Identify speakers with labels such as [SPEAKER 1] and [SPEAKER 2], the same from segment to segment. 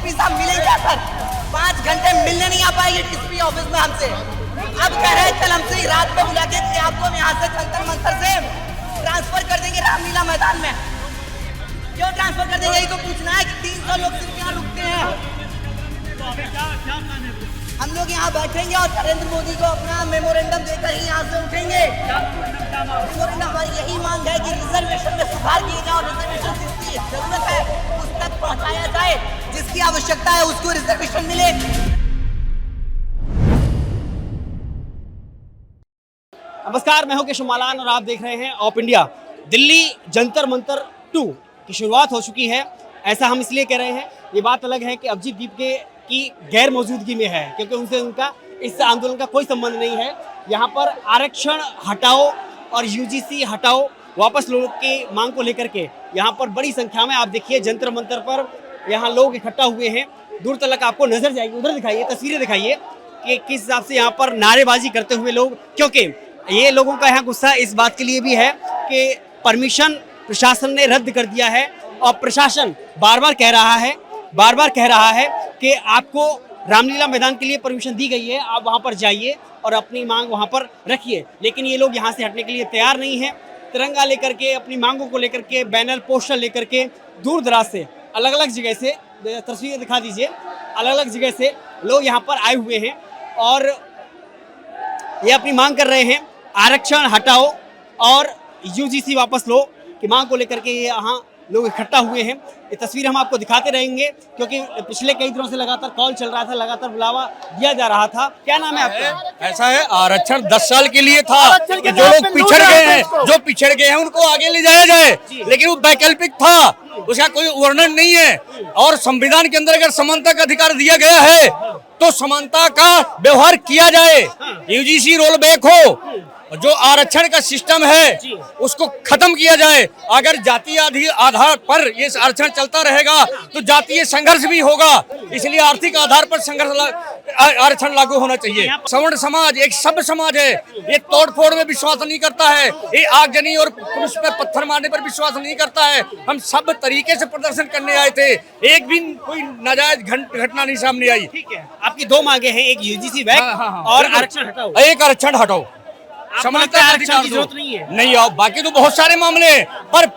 [SPEAKER 1] SP साहब मिले क्या सर? 5 घंटे मिलने नहीं आ पाएंगे किसी ऑफिस में हमसे। अब कह रहे हैं कल हमसे रात में बुला के कि आपको हम यहाँ से जंतर मंतर से ट्रांसफर कर देंगे रामलीला मैदान में। क्यों ट्रांसफर कर देंगे? इनको पूछना है कि 300 लोग सिर्फ यहाँ रुकते हैं। हम लोग यहाँ बैठेंगे और नरेंद्र मोदी को अपना मेमोरेंडम देकर ही यहाँ से उठेंगे। मेमोरेंडम हमारी यही मांग है कि रिजर्वेशन में सुधार किए जाए और रिजर्वेशन जिसकी जरूरत है उस तक पहुँचाया जाए, जिसकी आवश्यकता है उसको रिजर्वेशन मिले।
[SPEAKER 2] नमस्कार, मैं हूं केशव मालान और आप देख रहे हैं ऑफ इंडिया। दिल्ली जंतर मंतर 2 की शुरुआत हो चुकी है। ऐसा हम इसलिए कह रहे हैं, ये बात अलग है कि अभिजीत दीपके की गैर मौजूदगी में है, क्योंकि उनसे उनका इस आंदोलन का कोई संबंध नहीं है। यहाँ पर आरक्षण हटाओ और यूजीसी हटाओ वापस लोगों की मांग को लेकर के यहाँ पर बड़ी संख्या में आप देखिए जंतर मंतर पर यहाँ लोग इकट्ठा हुए हैं। दूर तक आपको नजर जाएगी, उधर दिखाइए, तस्वीरें दिखाइए कि किस हिसाब से यहाँ पर नारेबाजी करते हुए लोग, क्योंकि ये लोगों का यहाँ गुस्सा इस बात के लिए भी है कि परमिशन प्रशासन ने रद्द कर दिया है और प्रशासन बार बार कह रहा है कि आपको रामलीला मैदान के लिए परमिशन दी गई है, आप वहाँ पर जाइए और अपनी मांग वहाँ पर रखिए। लेकिन ये लोग यहाँ से हटने के लिए तैयार नहीं हैं। तिरंगा लेकर के, अपनी मांगों को लेकर के, बैनर पोस्टर लेकर के दूर दराज से अलग अलग जगह से, तस्वीरें दिखा दीजिए, अलग अलग जगह से लोग यहाँ पर आए हुए हैं और ये अपनी मांग कर रहे हैं आरक्षण हटाओ और यूजीसी वापस लो की मांग को लेकर के ये यहाँ लोग इकट्ठा हुए हैं। ये तस्वीर हम आपको दिखाते रहेंगे क्योंकि पिछले कई दिनों से लगातार कॉल चल रहा था, लगातार बुलावा दिया जा रहा था। क्या नाम है आपका?
[SPEAKER 3] ऐसा है, आरक्षण 10 साल के लिए था कि जो लोग पिछड़ गए हैं उनको आगे ले जाया जाए, लेकिन वो वैकल्पिक था, उसका कोई वर्णन नहीं है। और संविधान के अंदर अगर समानता का अधिकार दिया गया है तो समानता का व्यवहार किया जाए। यूजीसी रोल बैक हो, जो आरक्षण का सिस्टम है उसको खत्म किया जाए। अगर जातीय आधार पर ये आरक्षण चलता रहेगा तो जातीय संघर्ष भी होगा, इसलिए आर्थिक आधार पर आरक्षण लागू होना चाहिए। सवर्ण समाज एक सभ्य समाज है, ये तोड़फोड़ में विश्वास नहीं करता है, ये आगजनी और पुरुष पे पत्थर मारने पर विश्वास नहीं करता है। हम सब तरीके से प्रदर्शन करने आए थे, एक भी कोई नाजायज घटना नहीं सामने आई।
[SPEAKER 2] ठीक है, आपकी 2 मांगे हैं, एक यूजीसी बैक और आरक्षण हटाओ।
[SPEAKER 3] एक आरक्षण हटाओ, समानता
[SPEAKER 2] आरक्षण की जरूरत नहीं है।
[SPEAKER 3] नहीं, और बाकी तो बहुत सारे मामले हैं, पर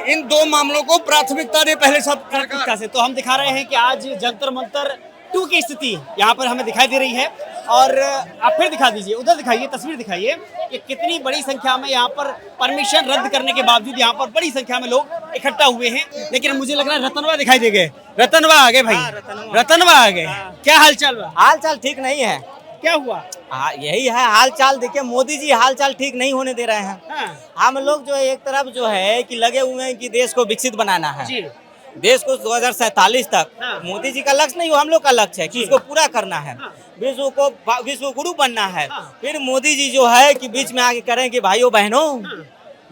[SPEAKER 3] इन 2 मामलों को प्राथमिकता दे पहले सब
[SPEAKER 2] प्राथमिकता से। तो हम दिखा रहे हैं कि आज जंतर मंतर 2 की स्थिति यहाँ पर हमें दिखाई दे रही है। और आप फिर दिखा दीजिए, उधर दिखाइए, तस्वीर दिखाइए कि कितनी बड़ी संख्या में यहाँ पर परमिशन रद्द करने के बावजूद यहाँ पर बड़ी संख्या में लोग इकट्ठा हुए हैं। लेकिन मुझे लग रहा है रतनवा दिखाई दे गए। रतनवा आ गए भाई, रतनवा आ गए। क्या हाल चाल?
[SPEAKER 4] हाल चाल ठीक नहीं है।
[SPEAKER 2] क्या हुआ?
[SPEAKER 4] यही है हाल चाल। देखिए, मोदी जी हाल चाल ठीक नहीं होने दे रहे हैं। हम लोग जो है एक तरफ जो है कि लगे हुए हैं कि देश को विकसित बनाना है, देश को 2047 तक। मोदी जी का लक्ष्य नहीं, वो हम लोग का लक्ष्य है कि इसको पूरा करना है, विश्व गुरु बनना है। फिर मोदी जी जो है कि बीच में आगे करें कि भाइयों बहनों,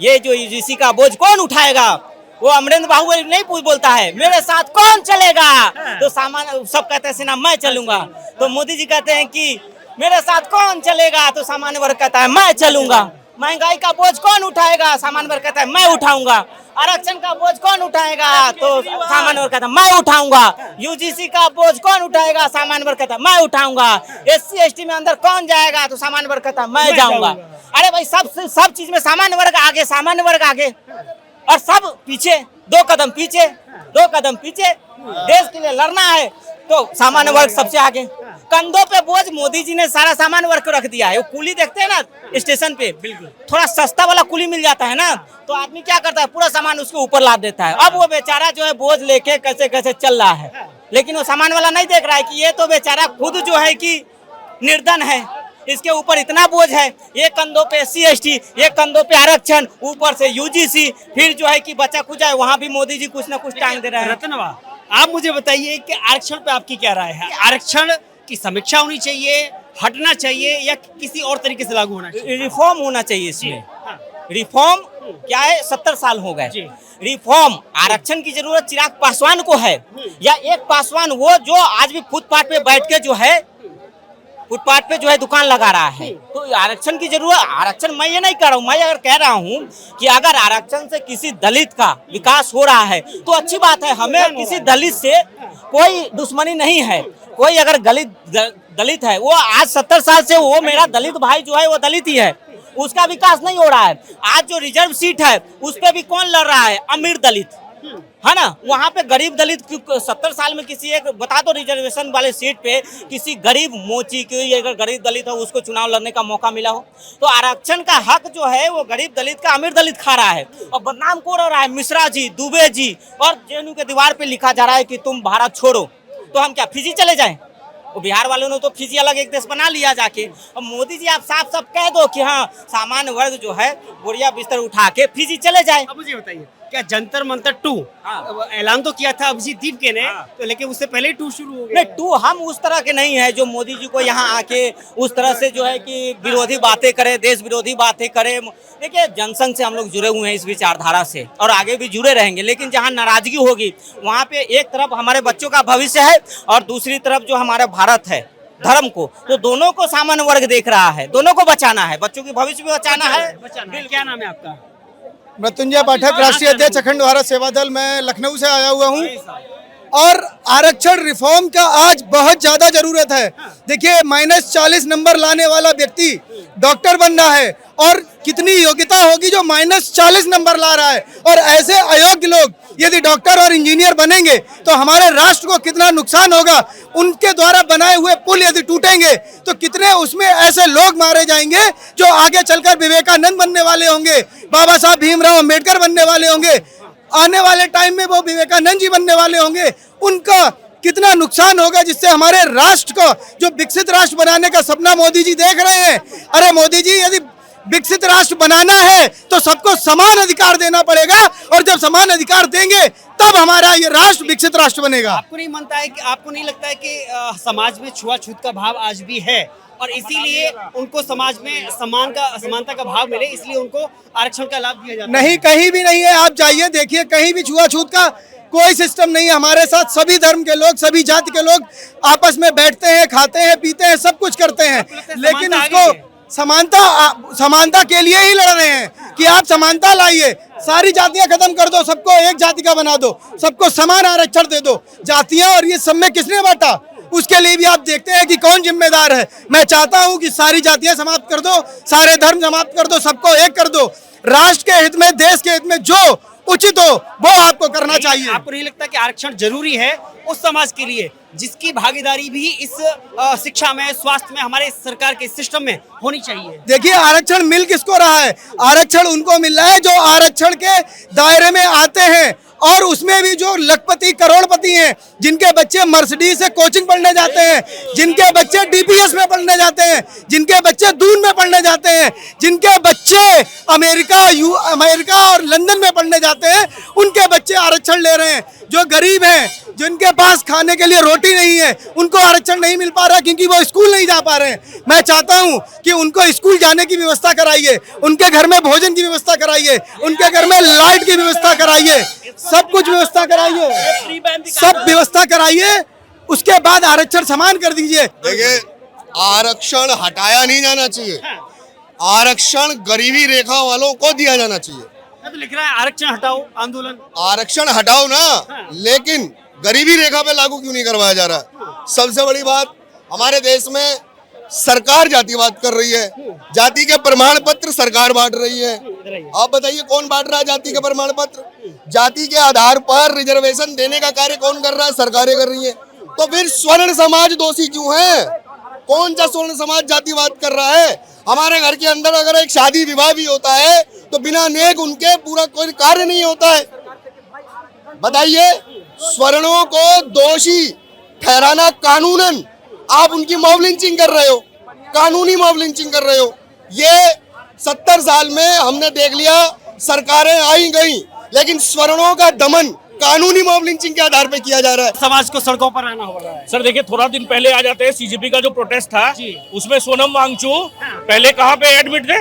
[SPEAKER 4] ये जो यूजीसी का बोझ कौन उठाएगा? वो अमरेंद्र बाहुबली नहीं बोलता है मेरे साथ कौन चलेगा, तो सामान सब कहते हैं सेना मैं चलूंगा। तो मोदी जी कहते हैं कि मेरे साथ कौन चलेगा, तो सामान्य वर्ग कहता है मैं चलूंगा। महंगाई का बोझ कौन उठाएगा, सामान्य वर्ग कहता है मैं उठाऊंगा। आरक्षण का बोझ कौन उठाएगा, तो सामान्य वर्ग कहता है मैं उठाऊंगा। यूजीसी का बोझ कौन उठाएगा, सामान्य वर्ग कहता है मैं उठाऊंगा। SC ST में अंदर कौन जाएगा, तो सामान्य वर्ग कहता है मैं जाऊंगा। अरे भाई, सब चीज में सामान्य वर्ग आगे, सामान्य वर्ग आगे और सब पीछे, 2 कदम पीछे, 2 कदम पीछे। देश के लिए लड़ना है तो सामान्य वर्ग सबसे आगे। कंधों पे बोझ मोदी जी ने सारा सामान्य वर्ग को रख दिया है। वो कुली देखते हैं ना स्टेशन पे, थोड़ा सस्ता वाला कुली मिल जाता है ना, तो आदमी क्या करता है, पूरा सामान उसके ऊपर लाद देता है। अब वो बेचारा जो है बोझ लेके कैसे कैसे चल रहा है, लेकिन वो सामान वाला नहीं देख रहा है कि ये तो बेचारा खुद जो है कि निर्धन है, इसके ऊपर इतना बोझ है। ये कंधों पे SC ST, ये कंधों पे आरक्षण, ऊपर से यूजीसी, फिर जो है कि बचा कुछ है, वहाँ भी मोदी जी कुछ न कुछ टांग दे रहे हैं।
[SPEAKER 2] रतनवा, आप मुझे बताइए कि आरक्षण पे आपकी क्या राय है? आरक्षण की समीक्षा होनी चाहिए, हटना चाहिए, या किसी और तरीके से लागू होना चाहिए?
[SPEAKER 4] रिफॉर्म होना चाहिए इसमें। रिफॉर्म क्या है, 70 साल हो गए। रिफॉर्म, आरक्षण की जरूरत चिराग पासवान को है, या एक पासवान वो जो आज भी फुटपाथ पे बैठ के जो है फुटपाथ पे जो है दुकान लगा रहा है। तो आरक्षण की जरूरत, आरक्षण मैं ये नहीं कर रहा हूँ, मैं अगर कह रहा हूँ कि अगर आरक्षण से किसी दलित का विकास हो रहा है तो अच्छी बात है, हमें किसी दलित से कोई दुश्मनी नहीं है। कोई अगर दलित है, वो आज 70 साल से वो मेरा दलित भाई जो है वो दलित ही है, उसका विकास नहीं हो रहा है। आज जो रिजर्व सीट है उस पे भी कौन लड़ रहा है? अमीर दलित, है ना। वहाँ पे गरीब दलित 70 साल में किसी एक बता दो रिजर्वेशन वाले सीट पे किसी गरीब मोची की अगर गरीब दलित हो उसको चुनाव लड़ने का मौका मिला हो? तो आरक्षण का हक जो है वो गरीब दलित का अमीर दलित खा रहा है। और बदनाम कौन हो रहा है? मिश्रा जी, दुबे जी, और जेएनयू के दीवार पे लिखा जा रहा है कि तुम भारत छोड़ो। तो हम क्या फिजी चले जाएं? वो बिहार वालों ने तो फिजी अलग एक देश बना लिया जाके। अब मोदी जी आप साफ साफ कह दो कि हाँ सामान्य वर्ग जो है बोरिया बिस्तर उठा के फिजी चले जाए।
[SPEAKER 2] अब मुझे बताइए, क्या जंतर मंतर 2 ऐलान तो किया था अभिजीत दीपके ने, तो लेकिन उससे पहले ही 2 शुरू हो गया?
[SPEAKER 4] नहीं, 2 हम उस तरह के नहीं है जो मोदी जी को यहाँ आके उस तरह से जो है कि विरोधी बातें करे, देश विरोधी बातें करे। देखिए जनसंघ से हम लोग जुड़े हुए हैं इस विचारधारा से और आगे भी जुड़े रहेंगे, लेकिन जहाँ नाराजगी होगी वहाँ पे एक तरफ हमारे बच्चों का भविष्य है और दूसरी तरफ जो हमारा भारत है धर्म को, तो दोनों को सामान्य वर्ग देख रहा है, दोनों को बचाना है, बच्चों की भविष्य भी बचाना है।
[SPEAKER 2] क्या नाम है आपका?
[SPEAKER 5] मृत्युंजय पाठक, राष्ट्रीय अध्यक्ष अखंड भारत सेवा दल। मैं लखनऊ से आया हुआ हूँ और आरक्षण रिफॉर्म का आज बहुत ज्यादा जरूरत है। देखिए -40 नंबर लाने वाला व्यक्ति डॉक्टर बन रहा है और कितनी योग्यता होगी जो -40 नंबर ला रहा है। और ऐसे अयोग्य लोग यदि डॉक्टर और इंजीनियर बनेंगे तो हमारे राष्ट्र को कितना नुकसान होगा। उनके द्वारा बनाए हुए पुल यदि टूटेंगे तो कितने उसमें ऐसे लोग मारे जाएंगे जो आगे चलकर विवेकानंद बनने वाले होंगे, बाबा साहब भीमराव अंबेडकर बनने वाले होंगे, आने वाले टाइम में वो विवेकानंद जी बनने वाले होंगे। उनका कितना नुकसान होगा, जिससे हमारे राष्ट्र को जो विकसित राष्ट्र बनाने का सपना मोदी जी देख रहे हैं। अरे मोदी जी, यदि विकसित राष्ट्र बनाना है तो सबको समान अधिकार देना पड़ेगा और जब समान अधिकार देंगे तब हमारा ये राष्ट्र विकसित राष्ट्र बनेगा।
[SPEAKER 2] आपको नहीं मानता है कि आपको नहीं लगता है कि समाज में छुआछूत का भाव आज भी है और इसीलिए उनको समाज में समानता का भाव मिले, इसलिए उनको आरक्षण का लाभ दिया जाता है?
[SPEAKER 5] नहीं, कहीं भी नहीं है। आप जाइए देखिए, कहीं भी छुआछूत का कोई सिस्टम नहीं है। हमारे साथ सभी धर्म के लोग, सभी जाति के लोग आपस में बैठते हैं, खाते हैं, पीते हैं, सब कुछ करते हैं, लेकिन उसको समानता के लिए ही लड़ रहे हैं कि आप समानता लाइए, सारी जातियां खत्म कर दो, सबको एक जाति का बना दो, सबको समान आरक्षण दे दो। जातियां और ये सब में किसने बांटा, उसके लिए भी आप देखते हैं कि कौन जिम्मेदार है। मैं चाहता हूं कि सारी जातियां समाप्त कर दो, सारे धर्म समाप्त कर दो, सबको एक कर दो। राष्ट्र के हित में, देश के हित में जो उचित हो वो आपको करना चाहिए।
[SPEAKER 2] आपको नहीं लगता कि आरक्षण जरूरी है उस समाज के लिए जिसकी भागीदारी भी इस शिक्षा में, स्वास्थ्य में, हमारे सरकार के सिस्टम में होनी चाहिए?
[SPEAKER 5] देखिए, आरक्षण मिल किसको रहा है? आरक्षण उनको मिल रहा है जो आरक्षण के दायरे में आते हैं और उसमें भी जो लखपति करोड़पति हैं, जिनके बच्चे मर्सिडीज से कोचिंग पढ़ने जाते हैं, जिनके बच्चे डीपीएस में पढ़ने जाते हैं, जिनके बच्चे दून में पढ़ने जाते हैं, जिनके बच्चे अमेरिका और लंदन में पढ़ने जाते हैं, उनके बच्चे आरक्षण ले रहे हैं। जो गरीब हैं, जिनके पास खाने के लिए रोटी नहीं है, उनको आरक्षण नहीं मिल पा रहा क्योंकि वो स्कूल नहीं जा पा रहे हैं। मैं चाहता हूं कि उनको स्कूल जाने की व्यवस्था कराइए, उनके घर में भोजन की व्यवस्था कराइए, उनके घर में लाइट की व्यवस्था कराइए, सब कुछ व्यवस्था कराइए, सब व्यवस्था कराइए, उसके बाद आरक्षण समान कर दीजिए।
[SPEAKER 6] देखिए, आरक्षण हटाया नहीं जाना चाहिए, आरक्षण गरीबी रेखा वालों को दिया जाना चाहिए।
[SPEAKER 2] तो लिख रहा है आरक्षण हटाओ आंदोलन।
[SPEAKER 6] आरक्षण हटाओ ना, लेकिन गरीबी रेखा पे लागू क्यों नहीं करवाया जा रहा? सबसे बड़ी बात, हमारे देश में सरकार जातिवाद कर रही है, जाति के प्रमाण पत्र सरकार बांट रही है। आप बताइए कौन बांट रहा है जाति के प्रमाण पत्र? जाति के आधार पर रिजर्वेशन देने का कार्य कौन कर रहा है? सरकारें कर रही है। तो फिर स्वर्ण समाज दोषी क्यों है? कौन सा स्वर्ण समाज जातिवाद कर रहा है? हमारे घर के अंदर अगर एक शादी विवाह भी होता है तो बिना नेक उनके पूरा कोई कार्य नहीं होता है। बताइए, स्वर्णों को दोषी ठहराना कानूनन, आप उनकी मॉब लिंचिंग कर रहे हो, कानूनी मॉब लिंचिंग कर रहे हो। ये 70 साल में हमने देख लिया, सरकारें आई गई, लेकिन स्वर्णों का दमन कानूनी मॉब लिंचिंग के आधार पे किया जा रहा है।
[SPEAKER 2] समाज को सड़कों पर आना हो रहा है।
[SPEAKER 7] सर देखिए, थोड़ा दिन पहले आ जाते हैं, सीजेपी का जो प्रोटेस्ट था उसमें सोनम वांगचू पहले कहाँ पे एडमिट थे?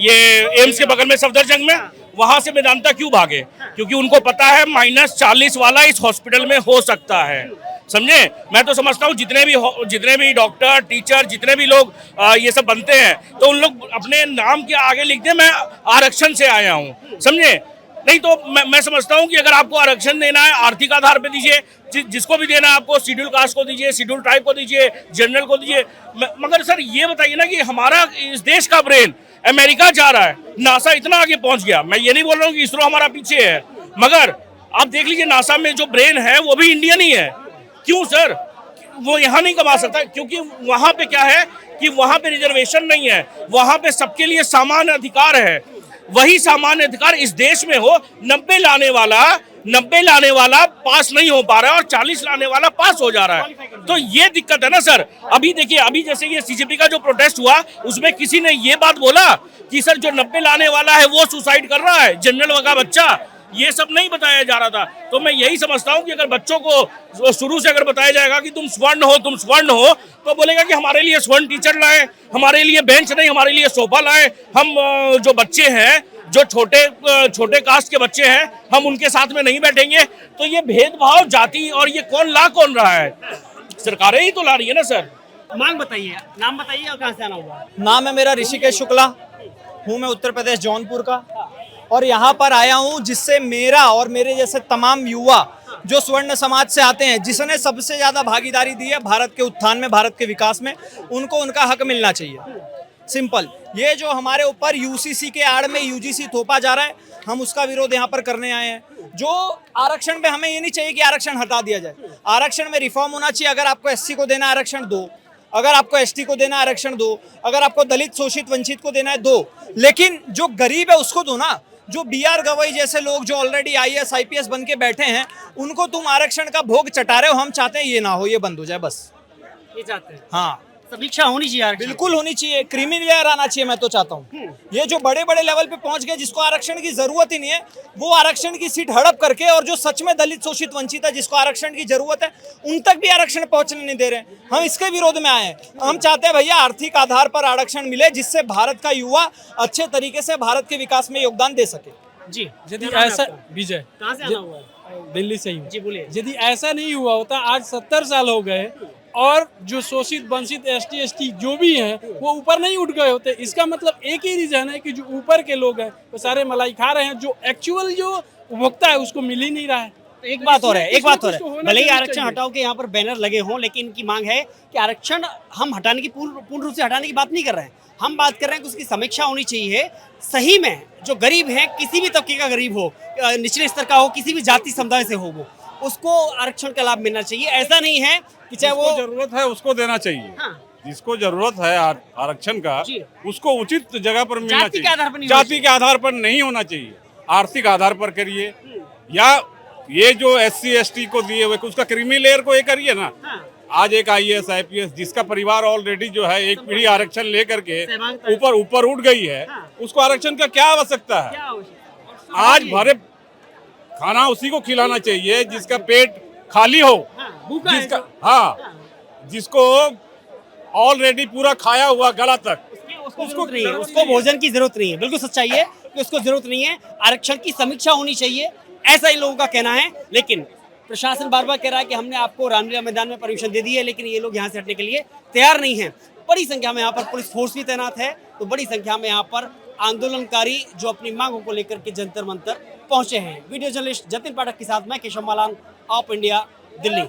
[SPEAKER 7] ये एम्स के बगल में सफदरजंग में। वहां से वेदांता क्यों भागे? क्योंकि उनको पता है -40 वाला इस हॉस्पिटल में हो सकता है। समझे। मैं तो समझता हूँ जितने भी डॉक्टर, टीचर, जितने भी लोग ये सब बनते हैं, तो उन लोग अपने नाम के आगे लिख दें मैं आरक्षण से आया हूँ, समझे। नहीं तो मैं समझता हूँ कि अगर आपको आरक्षण देना है आर्थिक आधार पे दीजिए, जिसको भी देना है आपको, शेड्यूल कास्ट को दीजिए, शेड्यूल ट्राइब को दीजिए, जनरल को दीजिए। मगर सर ये बताइए ना कि हमारा इस देश का ब्रेन अमेरिका जा रहा है, नासा इतना आगे पहुंच गया। मैं ये नहीं बोल रहा हूँ कि इसरो हमारा पीछे है, मगर आप देख लीजिए नासा में जो ब्रेन है वो भी इंडियन ही है। क्यों सर? वो यहाँ नहीं कमा सकता क्योंकि वहां पे क्या है कि वहां पे रिजर्वेशन नहीं है, वहां पे सबके लिए समान अधिकार है। वही सामान्य अधिकार इस देश में हो, 90 लाने वाला पास नहीं हो पा रहा है और 40 लाने वाला पास हो जा रहा है। तो ये दिक्कत है ना सर। अभी देखिए, अभी जैसे ये सीजेपी का जो प्रोटेस्ट हुआ उसमें किसी ने ये बात बोला कि सर जो 90 लाने वाला है वो सुसाइड कर रहा है, जनरल का बच्चा, ये सब नहीं बताया जा रहा था। तो मैं यही समझता हूँ कि अगर बच्चों को शुरू से अगर बताया जाएगा कि तुम स्वर्ण हो, तो बोलेगा कि हमारे लिए स्वर्ण टीचर लाए, हमारे लिए बेंच नहीं, हमारे लिए सोफा लाए। हम जो बच्चे हैं, जो छोटे कास्ट के बच्चे हैं, हम उनके साथ में नहीं बैठेंगे। तो ये भेदभाव जाति और ये कौन रहा है? सरकारें ही तो ला रही है ना सर।
[SPEAKER 2] मांग बताइए, नाम बताइए और कहाँ से आना हुआ।
[SPEAKER 4] नाम है मेरा ऋषिकेश शुक्ला, हूँ मैं उत्तर प्रदेश जौनपुर का, और यहाँ पर आया हूँ जिससे मेरा और मेरे जैसे तमाम युवा जो स्वर्ण समाज से आते हैं, जिसने सबसे ज्यादा भागीदारी दी है भारत के उत्थान में, भारत के विकास में, उनको उनका हक मिलना चाहिए। सिंपल। ये जो हमारे ऊपर यूसीसी के आड़ में यूजीसी थोपा जा रहा है, हम उसका विरोध यहाँ पर करने आए हैं। जो आरक्षण में, हमें ये नहीं चाहिए कि आरक्षण हटा दिया जाए, आरक्षण में रिफॉर्म होना चाहिए। अगर आपको एससी को देना आरक्षण दो, अगर आपको एसटी को देना आरक्षण दो, अगर आपको दलित, शोषित, वंचित को देना है दो, लेकिन जो गरीब है उसको दो ना। जो बीआर गवई जैसे लोग जो ऑलरेडी आईएएस आईपीएस बन के बैठे हैं, उनको तुम आरक्षण का भोग चटा रहे हो। हम चाहते हैं ये ना हो, ये बंद हो जाए बस।
[SPEAKER 2] ये चाहते हैं।
[SPEAKER 4] हाँ,
[SPEAKER 2] समीक्षा होनी चाहिए आरक्षण।
[SPEAKER 4] बिल्कुल होनी चाहिए, क्रीमी लेयर आना चाहिए। मैं तो चाहता हूँ ये जो बड़े बड़े लेवल पे पहुंच गए, जिसको आरक्षण की जरूरत ही नहीं है, वो आरक्षण की सीट हड़प करके, और जो सच में दलित, शोषित, वंचित है, जिसको आरक्षण की जरूरत है, उन तक भी आरक्षण पहुंचने नहीं दे रहे। हम इसके विरोध में आए हैं। हम चाहते हैं भैया आर्थिक आधार पर आरक्षण मिले, जिससे भारत का युवा अच्छे तरीके से भारत के विकास में योगदान दे सके।
[SPEAKER 2] जी,
[SPEAKER 8] यदि ऐसा, विजय
[SPEAKER 2] कहाँ से आना हुआ है?
[SPEAKER 8] दिल्ली से ही हूँ।
[SPEAKER 2] जी बोलिए।
[SPEAKER 8] यदि ऐसा नहीं हुआ होता, आज 70 साल हो गए और जो शोषित, वंचित, एसटी जो भी हैं वो ऊपर नहीं उठ गए होते। इसका मतलब एक ही रीजन है कि जो ऊपर के लोग हैं वो सारे मलाई खा रहे हैं, जो एक्चुअल जो उपभोक्ता है उसको मिल ही नहीं रहा है।
[SPEAKER 2] तो एक बात और है, भले ही आरक्षण हटाओ के यहाँ पर बैनर लगे हों, लेकिन इनकी मांग है कि आरक्षण हम हटाने की पूर्ण रूप से हटाने की बात नहीं कर रहे हैं। हम बात कर रहे हैं कि उसकी समीक्षा होनी चाहिए। सही में जो गरीब है, किसी भी तबके का गरीब हो, निचले स्तर का हो, किसी भी जाति समुदाय से हो, वो उसको आरक्षण का लाभ मिलना चाहिए। ऐसा नहीं है कि चाहे वो
[SPEAKER 9] जरूरत है उसको देना चाहिए।
[SPEAKER 2] हाँ।
[SPEAKER 9] जिसको जरूरत है आरक्षण का, उसको उचित जगह पर मिलना
[SPEAKER 2] जाति के आधार पर
[SPEAKER 9] चाहिए।
[SPEAKER 2] नहीं
[SPEAKER 9] जाति के आधार पर नहीं होना चाहिए, आर्थिक आधार पर करिए। या ये जो एससी एसटी को दिए हुए, उसका क्रीमी लेयर को ये करिए ना। आज एक आईएएस आईपीएस जिसका परिवार ऑलरेडी जो है एक पीढ़ी आरक्षण लेकर के ऊपर उठ गई है, उसको आरक्षण का क्या आवश्यकता है? आज भरे खाना उसी को खिलाना चाहिए जिसका पेट खाली हो, जिसको ऑलरेडी पूरा खाया हुआ गला तक,
[SPEAKER 2] उसको भोजन की जरूरत नहीं है। बिल्कुल सच्चाई है कि उसको जरूरत नहीं है। आरक्षण की समीक्षा होनी चाहिए, ऐसा इन लोगों का कहना है। लेकिन प्रशासन बार बार कह रहा है कि हमने आपको रामलीला मैदान में परमिशन दे दी है, लेकिन ये लोग यहाँ से हटने के लिए तैयार नहीं है। बड़ी संख्या में यहाँ पर पुलिस फोर्स भी तैनात है, तो बड़ी संख्या में यहाँ पर आंदोलनकारी जो अपनी मांगों को लेकर के जंतर मंतर पहुंचे हैं। वीडियो जर्नलिस्ट जतिन पाठक के साथ मैं Keshav Malan, of India, Delhi.